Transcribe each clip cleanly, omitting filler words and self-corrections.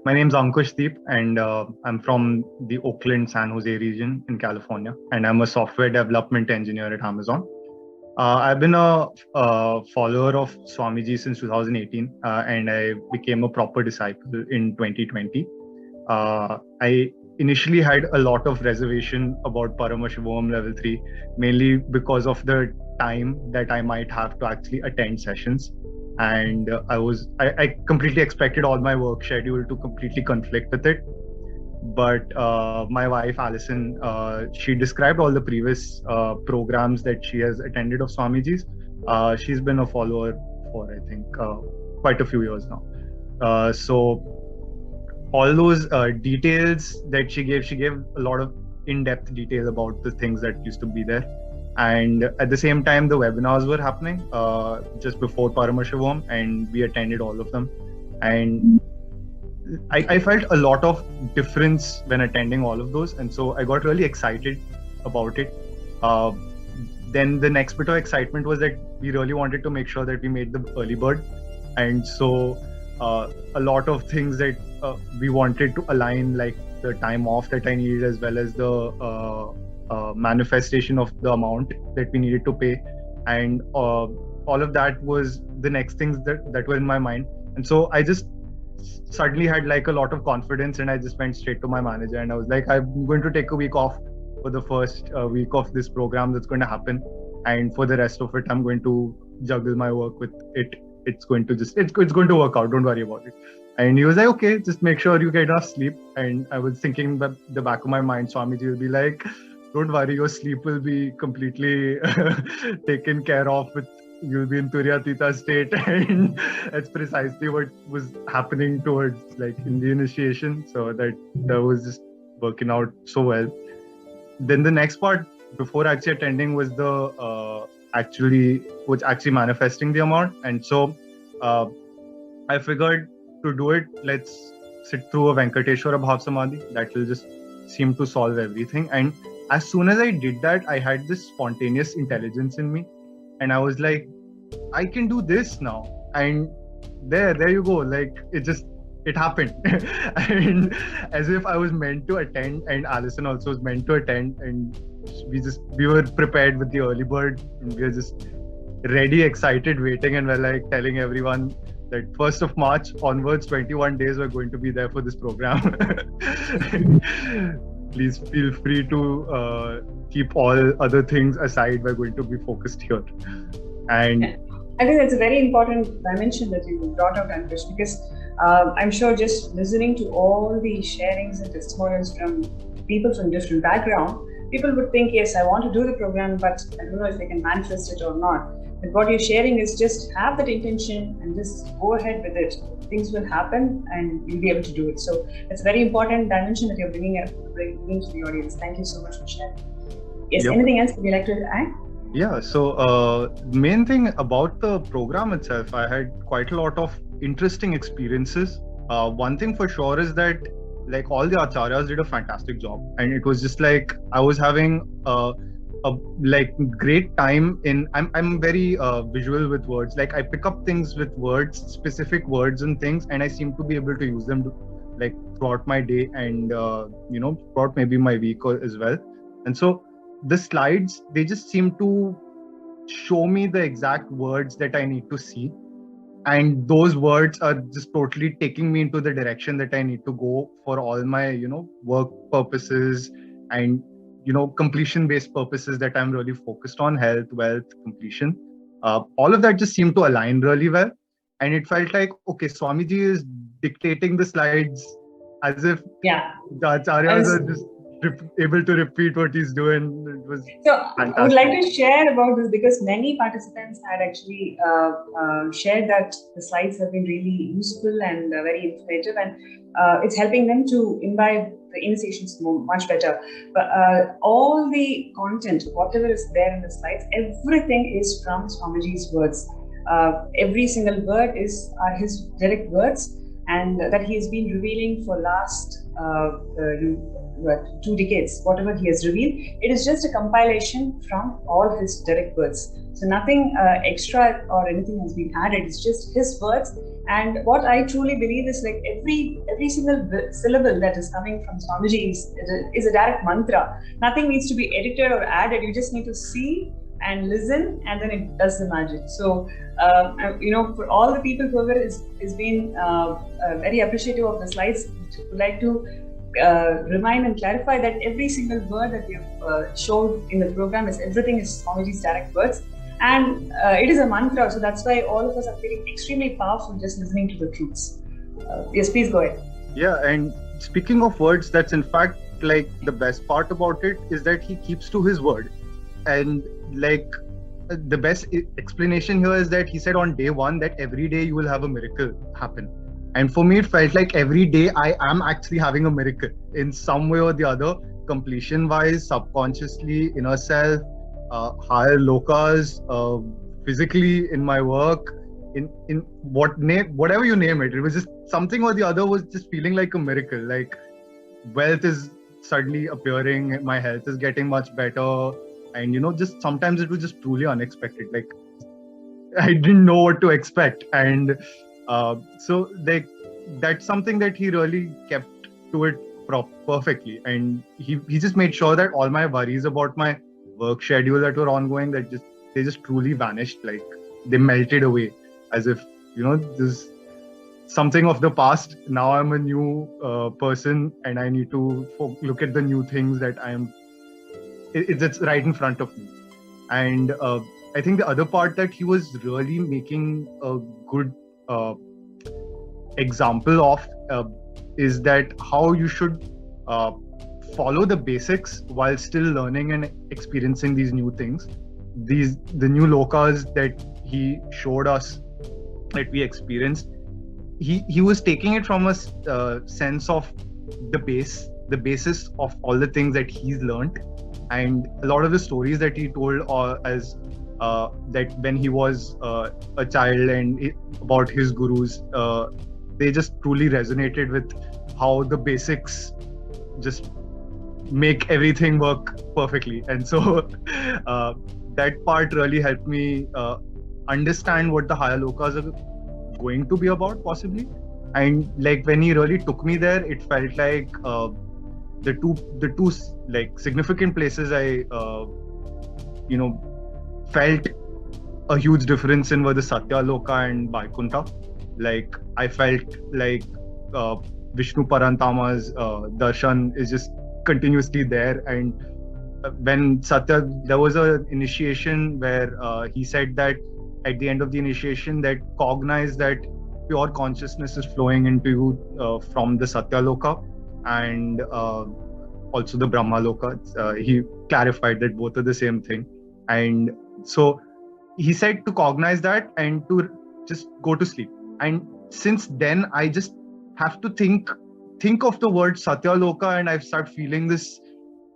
My name's Ankush Deep, and I'm from the Oakland, San Jose region in California, and I'm a software development engineer at Amazon. I've been a follower of Swamiji since 2018, and I became a proper disciple in 2020. I initially had a lot of reservation about Paramashivoham level 3, mainly because of the time that I might have to actually attend sessions. And I completely expected all my work schedule to completely conflict with it. But my wife, Alison, she described all the previous programs that she has attended of Swamiji's. She's been a follower for, I think, quite a few years now. So all those details that she gave a lot of in-depth detail about the things that used to be there. And at the same time, the webinars were happening just before Paramashivoham, and we attended all of them. And I felt a lot of difference when attending all of those, and so I got really excited about it. Then the next bit of excitement was that we really wanted to make sure that we made the early bird, and so a lot of things that we wanted to align, like the time off that I needed, as well as the manifestation of the amount that we needed to pay, and all of that was the next things that were in my mind. And so I just suddenly had like a lot of confidence, and I just went straight to my manager and I was like, I'm going to take a week off for the first week of this program that's going to happen, and for the rest of it I'm going to juggle my work with it. It's going to work out, don't worry about it. And he was like, okay, just make sure you get enough sleep. And I was thinking that the back of my mind, Swamiji will be like, don't worry, your sleep will be completely taken care of with, you'll be in Turyatita state. And that's precisely what was happening towards like in the initiation. So that was just working out so well. Then the next part before actually attending was the actually manifesting the amount. And so I figured to do it, let's sit through a Venkateshwara Bhav Samadhi. That will just seem to solve everything. And as soon as I did that, I had this spontaneous intelligence in me. And I was like, I can do this now. And there you go. Like it happened. And as if I was meant to attend, and Alison also was meant to attend. And we were prepared with the early bird, and we were just ready, excited, waiting. And we're like telling everyone that 1st of March onwards, 21 days, we're going to be there for this program. Please feel free to keep all other things aside. We're going to be focused here. And I think that's a very important dimension that you brought out, Ankush, because I'm sure just listening to all the sharings and testimonials from people from different backgrounds, people would think, yes, I want to do the program, but I don't know if they can manifest it or not. But what you're sharing is just have that intention and just go ahead with it. Things will happen and you'll be able to do it. So it's a very important dimension that you're bringing to the audience. Thank you so much for sharing. Yes, yep. Anything else would you like to add? Yeah, so main thing about the program itself, I had quite a lot of interesting experiences. One thing for sure is that like all the acharyas did a fantastic job, and it was just like I was having a like great time in. I'm very visual with words. Like I pick up things with words, specific words and things, and I seem to be able to use them like throughout my day and throughout maybe my week as well. And so the slides, they just seem to show me the exact words that I need to see. And those words are just totally taking me into the direction that I need to go for all my, work purposes and, completion-based purposes that I'm really focused on: health, wealth, completion. All of that just seemed to align really well. And it felt like, okay, Swamiji is dictating the slides as if the acharyas are just able to repeat what he's doing. It was fantastic. I would like to share about this because many participants had actually shared that the slides have been really useful and very informative, and it's helping them to imbibe the initiations much better. But all the content, whatever is there in the slides, everything is from Swamiji's words. Every single word are his direct words, and that he has been revealing for last 2 decades. Whatever he has revealed, it is just a compilation from all his direct words. So nothing extra or anything has been added. It's just his words, And what I truly believe is like every single syllable that is coming from Swamiji is a direct mantra. Nothing needs to be edited or added. You just need to see and listen, and then it does the magic. So, for all the people whoever is been very appreciative of the slides, would like to remind and clarify that every single word that we have showed in the program everything is Swamiji's direct words. And it is a mantra, so that's why all of us are feeling extremely powerful just listening to the truths. Yes, please go ahead. Yeah, and speaking of words, that's in fact like the best part about it is that he keeps to his word. And like the best explanation here is that he said on day one that every day you will have a miracle happen. And for me, it felt like every day I am actually having a miracle in some way or the other, completion wise, subconsciously, inner self, higher lokas, physically in my work, in whatever you name it. It was just something or the other was just feeling like a miracle. Like wealth is suddenly appearing, my health is getting much better, and just sometimes it was just truly unexpected. Like I didn't know what to expect, and so like that's something that he really kept to it perfectly, and he just made sure that all my worries about my work schedule that were ongoing, they just truly vanished. Like they melted away as if this something of the past. Now I'm a new person, and I need to look at the new things that it's right in front of me. And I think the other part that he was really making a good example of is that how you should follow the basics while still learning and experiencing these new things. The new lokas that he showed us, that we experienced, he was taking it from a sense of the basis of all the things that he's learned, and a lot of the stories that he told as that when he was a child and about his gurus, they just truly resonated with how the basics just make everything work perfectly. And so that part really helped me understand what the higher lokas are going to be about, possibly. And like when he really took me there, it felt like the two like significant places I felt a huge difference in were the Satya Loka and Vaikuntha. Like I felt like Vishnu Parantama's darshan is just continuously there. And when Satya, there was an initiation where he said that at the end of the initiation, that cognize that pure consciousness is flowing into you from the Satya Loka and also the Brahma Loka. He clarified that both are the same thing. And so he said to cognize that and to just go to sleep. And since then, I just have to think of the word Satya Loka, and I've started feeling this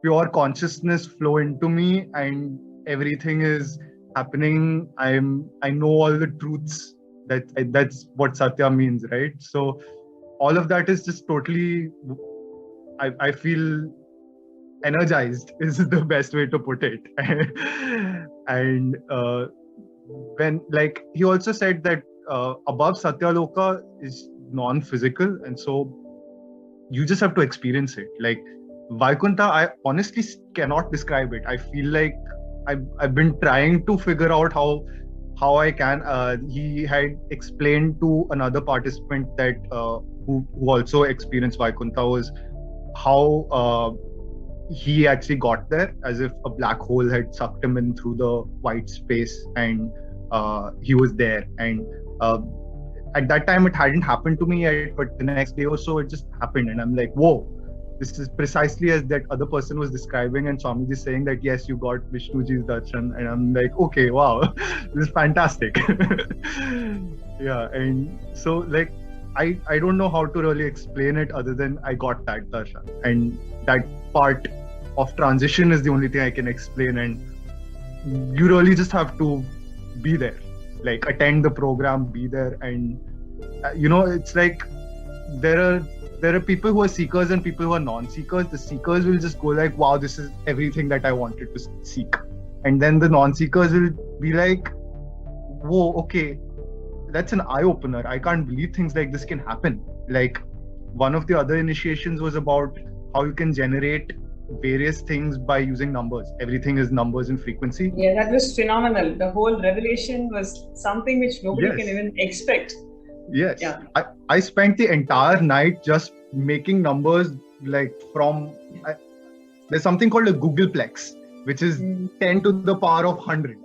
pure consciousness flow into me, and everything is happening. I know all the truths. That's what Satya means, right? So all of that is just totally, I feel energized is the best way to put it. And when, like, he also said that above Satya Loka is non-physical, and so you just have to experience it. Like Vaikuntha, I honestly cannot describe it. I feel like I've been trying to figure out how I can. He had explained to another participant that who also experienced Vaikuntha was how he actually got there, as if a black hole had sucked him in through the white space, and he was there. And at that time it hadn't happened to me yet, but the next day or so it just happened, and I'm like, whoa, this is precisely as that other person was describing, and Swamiji is saying that yes, you got Vishnuji's darshan, and I'm like, okay, wow, this is fantastic. Yeah. And so like I don't know how to really explain it other than I got that darshan, and that part of transition is the only thing I can explain. And you really just have to be there, like attend the program, be there. And it's like there are people who are seekers and people who are non-seekers. The seekers will just go like, wow, this is everything that I wanted to seek. And then the non-seekers will be like, whoa, okay, that's an eye opener. I can't believe things like this can happen. Like, one of the other initiations was about how you can generate various things by using numbers. Everything is numbers and frequency. Yeah, that was phenomenal. The whole revelation was something which nobody can even expect. Yes. Yeah. I spent the entire night just making numbers, like there's something called a Googleplex, which is 10 to the power of 100.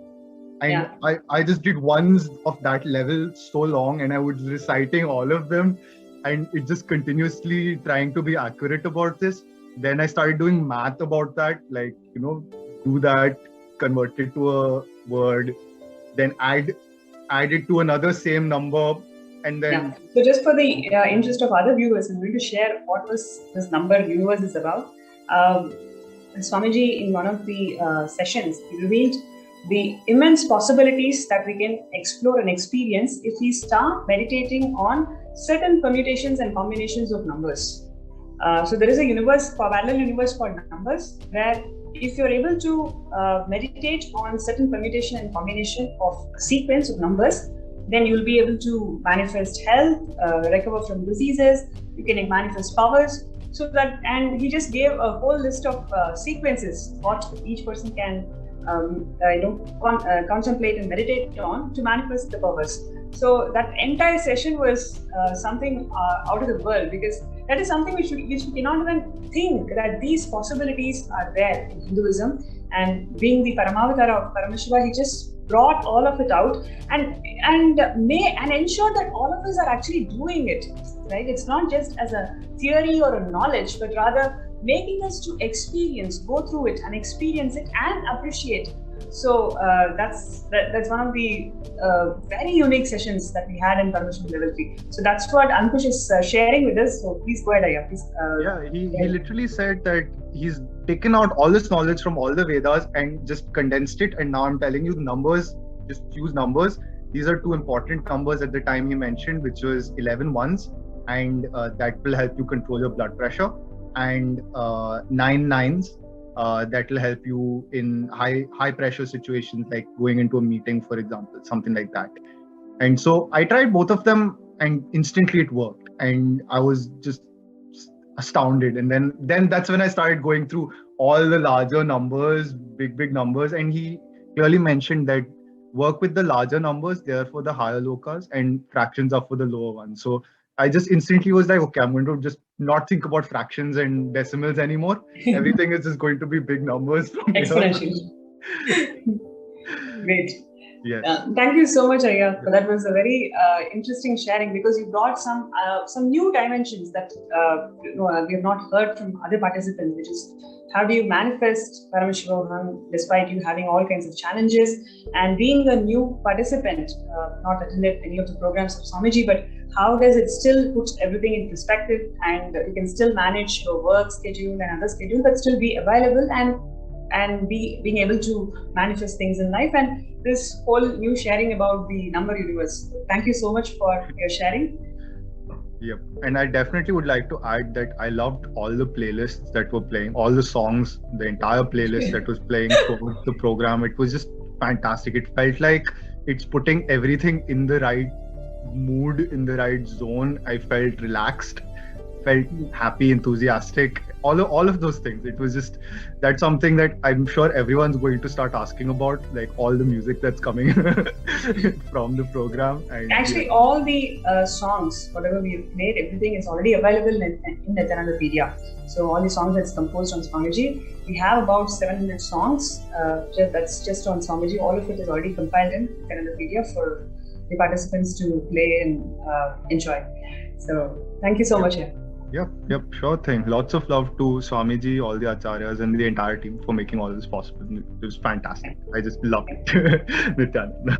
And I just did ones of that level so long, and I was reciting all of them, and it just continuously trying to be accurate about this. Then I started doing math about that, like, do that, convert it to a word, then add it to another same number, and then... So just for the interest of other viewers, I'm going to share what was this number universe is about. Swamiji, in one of the sessions, he revealed the immense possibilities that we can explore and experience if we start meditating on certain permutations and combinations of numbers. So there is a parallel universe called numbers, where if you're able to meditate on certain permutation and combination of a sequence of numbers, then you'll be able to manifest health, recover from diseases, you can manifest powers. So that, and he just gave a whole list of sequences, what each person can contemplate and meditate on to manifest the powers. So that entire session was something out of the world, because that is something which we cannot even think that these possibilities are there in Hinduism. And being the Paramavatar of Paramashiva, he just brought all of it out and ensured that all of us are actually doing it. Right? It's not just as a theory or a knowledge, but rather making us to experience, go through it and experience it and appreciate it. So that's one of the very unique sessions that we had in Paramashivoham Level 3. So that's what Ankush is sharing with us. So please go ahead, Aya. Please, he literally said that he's taken out all this knowledge from all the Vedas and just condensed it. And now I'm telling you, numbers, just use numbers. These are two important numbers at the time he mentioned, which was 11 ones, and that will help you control your blood pressure, and 9 nines. That will help you in high pressure situations, like going into a meeting, for example, something like that. And so I tried both of them, and instantly it worked, and I was just astounded. And then that's when I started going through all the larger numbers, big numbers, and he clearly mentioned that work with the larger numbers, they are for the higher lokas, and fractions are for the lower ones. So I just instantly was like, okay, I'm going to just not think about fractions and decimals anymore. Everything is just going to be big numbers from exponential. Great. Yes. Thank you so much, Aya. That was a very interesting sharing, because you brought some new dimensions that we have not heard from other participants, which is how do you manifest Paramashivoham despite you having all kinds of challenges, and being a new participant, not attended any of the programs of Swamiji, but how does it still put everything in perspective, and you can still manage your work schedule and other schedule, but still be available and being able to manifest things in life. And this whole new sharing about the number universe. Thank you so much for your sharing. Yep. And I definitely would like to add that I loved all the playlists that were playing, all the songs, the entire playlist that was playing throughout the program. It was just fantastic. It felt like it's putting everything in the right mood, in the right zone. I felt relaxed, felt happy, enthusiastic, all of those things. It was just, that's something that I'm sure everyone's going to start asking about, like all the music that's coming from the program. And actually, all the songs, whatever we've played, everything is already available in Nityanandapedia. So all the songs that's composed on Swamiji, we have about 700 songs. That's just on Swamiji. All of it is already compiled in Nityanandapedia for the participants to play and enjoy. So thank you so much. Yep, sure thing. Lots of love to Swamiji, all the acharyas, and the entire team for making all this possible. It was fantastic. I just loved it. Nityananda.